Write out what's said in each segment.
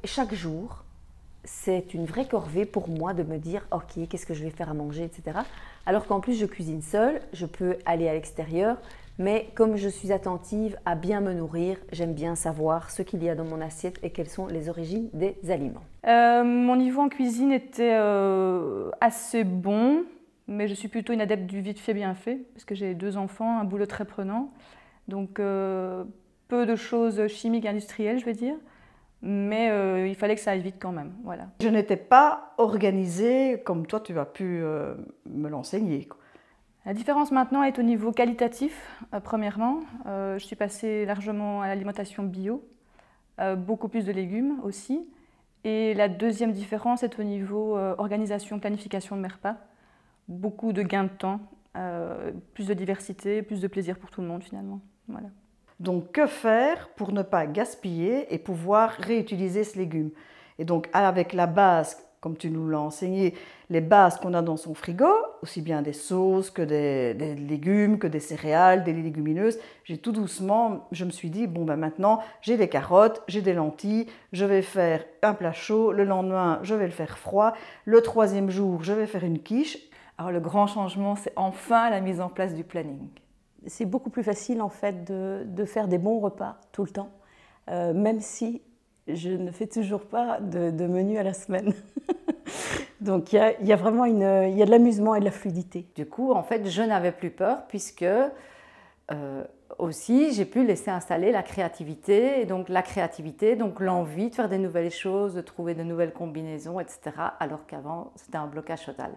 Chaque jour, c'est une vraie corvée pour moi de me dire « Ok, qu'est-ce que je vais faire à manger, etc. » Alors qu'en plus, je cuisine seule, je peux aller à l'extérieur, mais comme je suis attentive à bien me nourrir, j'aime bien savoir ce qu'il y a dans mon assiette et quelles sont les origines des aliments. Mon niveau en cuisine était assez bon, mais je suis plutôt une adepte du vite fait bien fait, parce que j'ai 2 enfants, un boulot très prenant, donc peu de choses chimiques et industrielles, je vais dire, mais il fallait que ça aille vite quand même, voilà. Je n'étais pas organisée comme toi tu as pu me l'enseigner. La différence maintenant est au niveau qualitatif, premièrement. Je suis passée largement à l'alimentation bio, beaucoup plus de légumes aussi. Et la deuxième différence est au niveau organisation, planification de mes repas. Beaucoup de gains de temps, plus de diversité, plus de plaisir pour tout le monde finalement. Voilà. Donc que faire pour ne pas gaspiller et pouvoir réutiliser ce légume? Et donc avec la base, comme tu nous l'as enseigné, les bases qu'on a dans son frigo, aussi bien des sauces que des légumes, que des céréales, des légumineuses, j'ai tout doucement, je me suis dit, bon ben maintenant j'ai des carottes, j'ai des lentilles, je vais faire un plat chaud, le lendemain je vais le faire froid, le 3e jour je vais faire une quiche. Alors le grand changement, c'est enfin la mise en place du planning. C'est beaucoup plus facile en fait de faire des bons repas tout le temps, même si je ne fais toujours pas de menu à la semaine. Donc il y a vraiment il y a de l'amusement et de la fluidité. Du coup, en fait, je n'avais plus peur puisque aussi j'ai pu laisser installer la créativité, et donc la créativité, donc l'envie de faire des nouvelles choses, de trouver de nouvelles combinaisons, etc. Alors qu'avant, c'était un blocage total.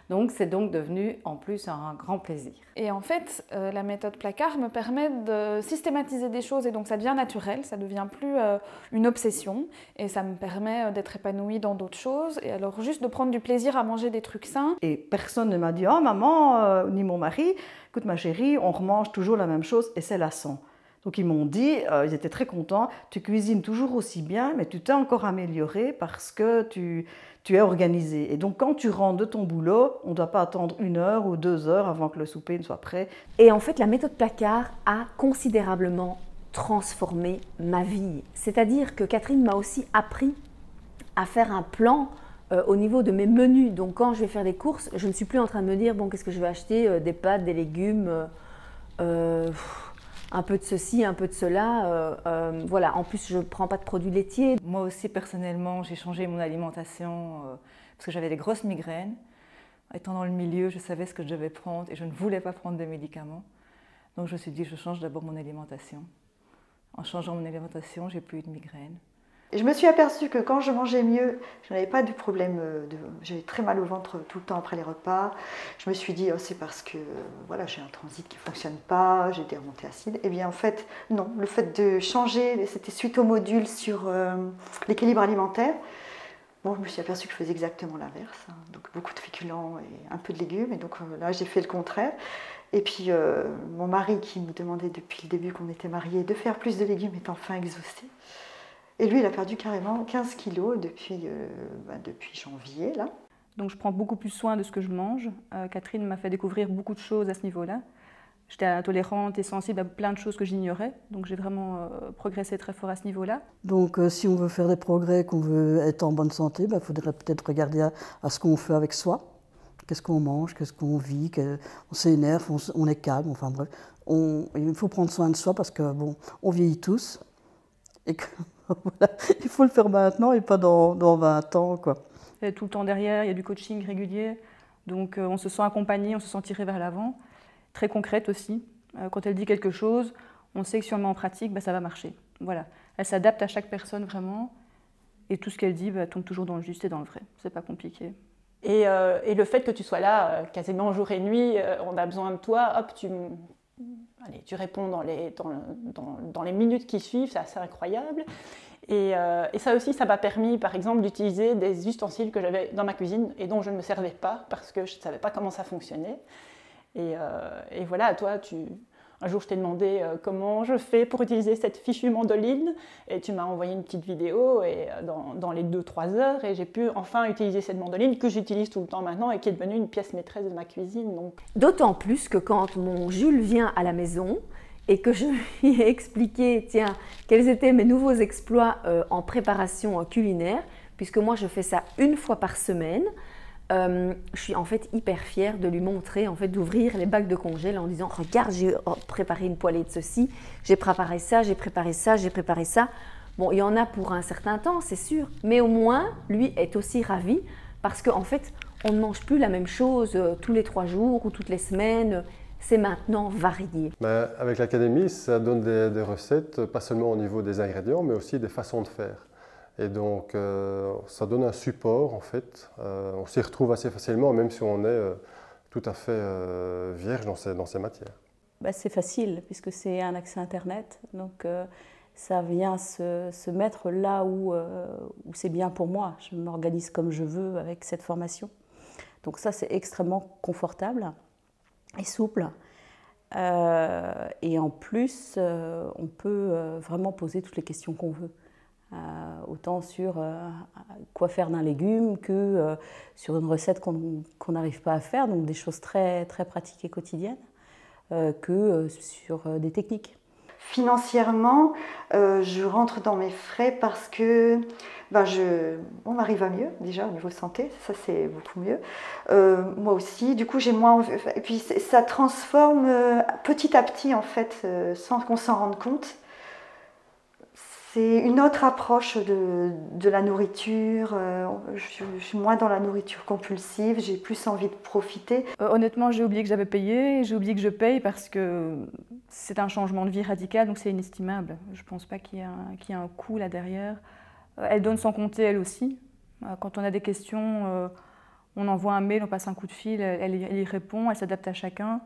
Donc c'est donc devenu en plus un grand plaisir. Et en fait, la méthode placard me permet de systématiser des choses et donc ça devient naturel, ça ne devient plus une obsession et ça me permet d'être épanouie dans d'autres choses et alors juste de prendre du plaisir à manger des trucs sains. Et personne ne m'a dit « Oh maman, ni mon mari, écoute ma chérie, on remange toujours la même chose et c'est lassant. » Donc ils m'ont dit, ils étaient très contents, tu cuisines toujours aussi bien, mais tu t'es encore amélioré parce que tu es organisé. Et donc quand tu rentres de ton boulot, on ne doit pas attendre 1 heure ou 2 heures avant que le souper ne soit prêt. Et en fait, la méthode placard a considérablement transformé ma vie. C'est-à-dire que Catherine m'a aussi appris à faire un plan au niveau de mes menus. Donc quand je vais faire des courses, je ne suis plus en train de me dire, bon, qu'est-ce que je vais acheter, des pâtes, des légumes, un peu de ceci, un peu de cela. Voilà. En plus, je ne prends pas de produits laitiers. Moi aussi, personnellement, j'ai changé mon alimentation parce que j'avais des grosses migraines. Étant dans le milieu, je savais ce que je devais prendre et je ne voulais pas prendre de médicaments. Donc je me suis dit, je change d'abord mon alimentation. En changeant mon alimentation, j'ai plus eu de migraines. Et je me suis aperçue que quand je mangeais mieux, je n'avais pas de problème, j'avais très mal au ventre tout le temps après les repas. Je me suis dit, oh, c'est parce que voilà, j'ai un transit qui ne fonctionne pas, j'ai des remontées acides. Et bien en fait, non, le fait de changer, c'était suite au module sur l'équilibre alimentaire. Bon, je me suis aperçue que je faisais exactement l'inverse, hein. Donc beaucoup de féculents et un peu de légumes. Et donc là, j'ai fait le contraire. Et puis mon mari qui me demandait depuis le début qu'on était mariés de faire plus de légumes est enfin exaucé. Et lui, il a perdu carrément 15 kilos depuis janvier, là. Donc je prends beaucoup plus soin de ce que je mange. Catherine m'a fait découvrir beaucoup de choses à ce niveau-là. J'étais intolérante et sensible à plein de choses que j'ignorais. Donc j'ai vraiment progressé très fort à ce niveau-là. Donc si on veut faire des progrès, qu'on veut être en bonne santé, il faudrait peut-être regarder à ce qu'on fait avec soi. Qu'est-ce qu'on mange, qu'est-ce qu'on vit, on s'énerve, on est calme, enfin bref. Il faut prendre soin de soi parce que bon, on vieillit tous. Et que, voilà, il faut le faire maintenant et pas dans 20 ans, quoi. Il y a tout le temps derrière, il y a du coaching régulier, donc on se sent accompagné, on se sent tiré vers l'avant. Très concrète aussi. Quand elle dit quelque chose, on sait que si on le met en pratique, ça va marcher. Voilà. Elle s'adapte à chaque personne vraiment, et tout ce qu'elle dit tombe toujours dans le juste et dans le vrai. C'est pas compliqué. Et le fait que tu sois là quasiment jour et nuit, on a besoin de toi, hop, tu réponds dans les minutes qui suivent, c'est assez incroyable. Et ça aussi, ça m'a permis, par exemple, d'utiliser des ustensiles que j'avais dans ma cuisine et dont je ne me servais pas parce que je ne savais pas comment ça fonctionnait. Et voilà, toi, un jour, je t'ai demandé comment je fais pour utiliser cette fichue mandoline et tu m'as envoyé une petite vidéo et, dans les 2-3 heures et j'ai pu enfin utiliser cette mandoline que j'utilise tout le temps maintenant et qui est devenue une pièce maîtresse de ma cuisine. D'autant plus que quand mon Jules vient à la maison, et que je lui ai expliqué, tiens, quels étaient mes nouveaux exploits en préparation culinaire, puisque moi je fais ça une fois par semaine. Je suis en fait hyper fière de lui montrer, en fait, d'ouvrir les bacs de congèle en disant regarde, j'ai préparé une poêlée de ceci, j'ai préparé ça, j'ai préparé ça, j'ai préparé ça. Bon, il y en a pour un certain temps, c'est sûr, mais au moins, lui est aussi ravi parce qu'en fait, on ne mange plus la même chose tous les 3 jours ou toutes les semaines. C'est maintenant varié. Ben, avec l'académie, ça donne des recettes, pas seulement au niveau des ingrédients, mais aussi des façons de faire. Et donc, ça donne un support, en fait. On s'y retrouve assez facilement, même si on est tout à fait vierge dans ces matières. Ben, c'est facile, puisque c'est un accès Internet. Donc, ça vient se mettre là où c'est bien pour moi. Je m'organise comme je veux avec cette formation. Donc ça, c'est extrêmement confortable et souple. Et en plus, on peut vraiment poser toutes les questions qu'on veut. Autant sur quoi faire d'un légume que sur une recette qu'on n'arrive pas à faire, donc des choses très, très pratiques et quotidiennes, que sur des techniques. Financièrement, je rentre dans mes frais parce que on m'arrive à mieux déjà au niveau santé, ça c'est beaucoup mieux. Moi aussi, du coup j'ai moins... Et puis ça transforme petit à petit en fait, sans qu'on s'en rende compte. C'est une autre approche de la nourriture. Je suis moins dans la nourriture compulsive, j'ai plus envie de profiter. Honnêtement, j'ai oublié que j'avais payé, j'ai oublié que je paye parce que c'est un changement de vie radical, donc c'est inestimable. Je ne pense pas qu'il y ait un coût là derrière. Elle donne sans compter, elle aussi. Quand on a des questions, on envoie un mail, on passe un coup de fil, elle y répond, elle s'adapte à chacun.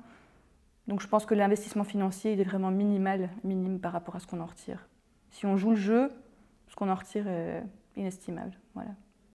Donc je pense que l'investissement financier il est vraiment minime par rapport à ce qu'on en retire. Si on joue le jeu, ce qu'on en retire est inestimable. Voilà.